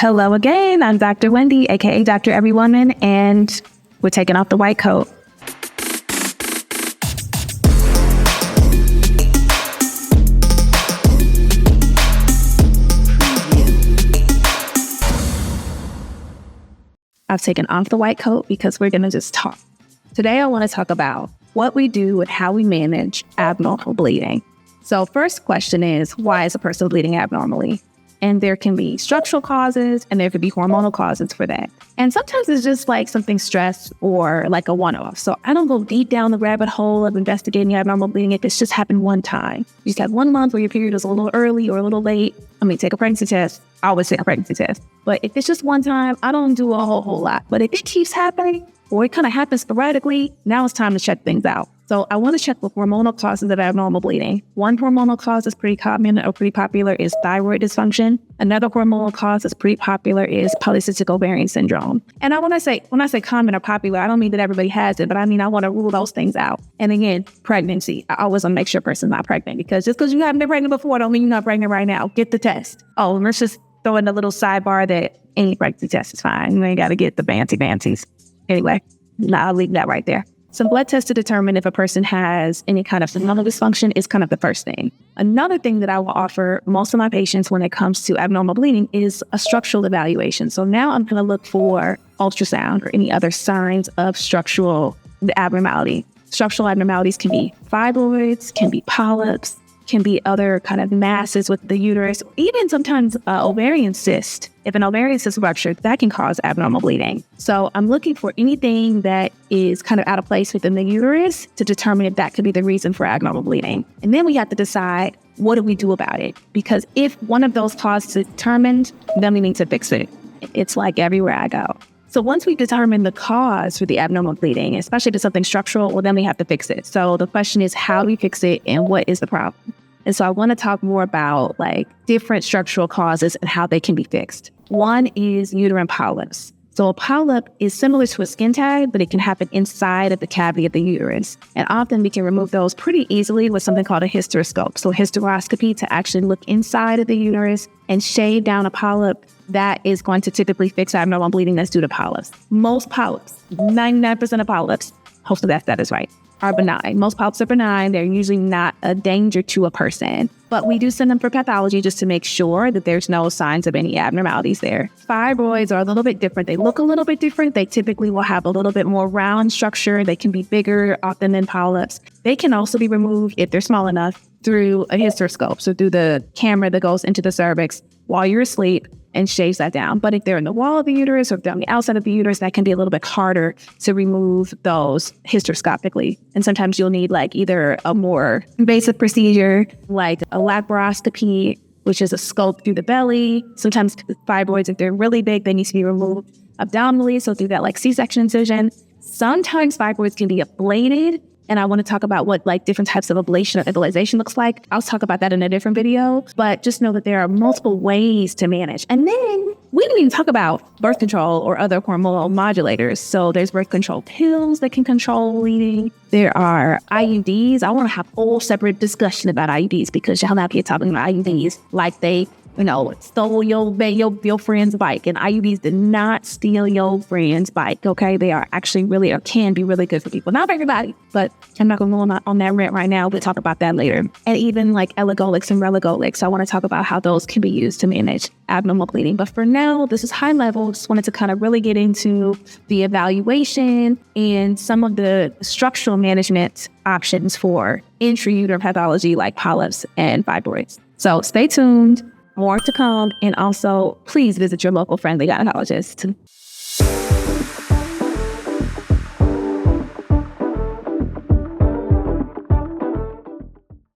Hello again, I'm Dr. Wendy, aka DrEveryWoman, and we're taking off the white coat. I've taken off the white coat because we're going to just talk. Today, I want to talk about what we do and how we manage abnormal bleeding. So first question is, why is a person bleeding abnormally? And there can be structural causes and there could be hormonal causes for that. And sometimes it's just like something stress or like a one-off. So I don't go deep down the rabbit hole of investigating abnormal bleeding if it's just happened one time. You just had 1 month where your period was a little early or a little late. Take a pregnancy test. I always take a pregnancy test. But if it's just one time, I don't do a whole lot. But if it keeps happening or it kind of happens sporadically, now it's time to check things out. So I want to check for hormonal causes of abnormal bleeding. One hormonal cause that's pretty common or pretty popular is thyroid dysfunction. Another hormonal cause that's pretty popular is polycystic ovarian syndrome. And when I say common or popular, I don't mean that everybody has it, but I mean I want to rule those things out. And again, pregnancy. I always want to make sure a person's not pregnant, because just because you haven't been pregnant before don't mean you're not pregnant right now. Get the test. Oh, and let's just throw in a little sidebar that any pregnancy test is fine. You ain't got to get the fancies. Anyway, I'll leave that right there. Some blood tests to determine if a person has any kind of hormonal dysfunction is kind of the first thing. Another thing that I will offer most of my patients when it comes to abnormal bleeding is a structural evaluation. So now I'm going to look for ultrasound or any other signs of structural abnormality. Structural abnormalities can be fibroids, can be polyps, can be other kind of masses with the uterus, even sometimes ovarian cyst. If an ovarian cyst ruptured, that can cause abnormal bleeding. So I'm looking for anything that is kind of out of place within the uterus to determine if that could be the reason for abnormal bleeding. And then we have to decide, what do we do about it? Because if one of those causes is determined, then we need to fix it. It's like everywhere I go. So once we determine the cause for the abnormal bleeding, especially if it's something structural, well, then we have to fix it. So the question is, how do we fix it and what is the problem? And so I want to talk more about different structural causes and how they can be fixed. One is uterine polyps. So a polyp is similar to a skin tag, but it can happen inside of the cavity of the uterus. And often we can remove those pretty easily with something called a hysteroscope. So hysteroscopy to actually look inside of the uterus and shave down a polyp. That is going to typically fix abnormal bleeding that's due to polyps. Most polyps, 99% of polyps, hopefully that stat is right, are benign. Most polyps are benign. They're usually not a danger to a person. But we do send them for pathology just to make sure that there's no signs of any abnormalities there. Fibroids are a little bit different. They look a little bit different. They typically will have a little bit more round structure. They can be bigger often than polyps. They can also be removed, if they're small enough, through a hysteroscope. So through the camera that goes into the cervix while you're asleep and shaves that down. But if they're in the wall of the uterus or if they're on the outside of the uterus, that can be a little bit harder to remove those hysteroscopically. And sometimes you'll need either a more invasive procedure, like a laparoscopy, which is a scope through the belly. Sometimes fibroids, if they're really big, they need to be removed abdominally. So through that C-section incision. Sometimes fibroids can be ablated. And I want to talk about what different types of ablation or embolization looks like. I'll talk about that in a different video, but just know that there are multiple ways to manage. And then we didn't even talk about birth control or other hormonal modulators. So there's birth control pills that can control bleeding. There are IUDs. I want to have a whole separate discussion about IUDs because y'all not here talking about IUDs like they stole your friend's bike, and IUDs did not steal your friend's bike, okay? They are actually really, or can be really good for people. Not for everybody, but I'm not going to go on that rant right now. We'll talk about that later. And even elagolix and relagolix. So I want to talk about how those can be used to manage abnormal bleeding. But for now, this is high level. Just wanted to kind of really get into the evaluation and some of the structural management options for intrauterine pathology like polyps and fibroids. So stay tuned. More to come, and also please visit your local friendly gynecologist.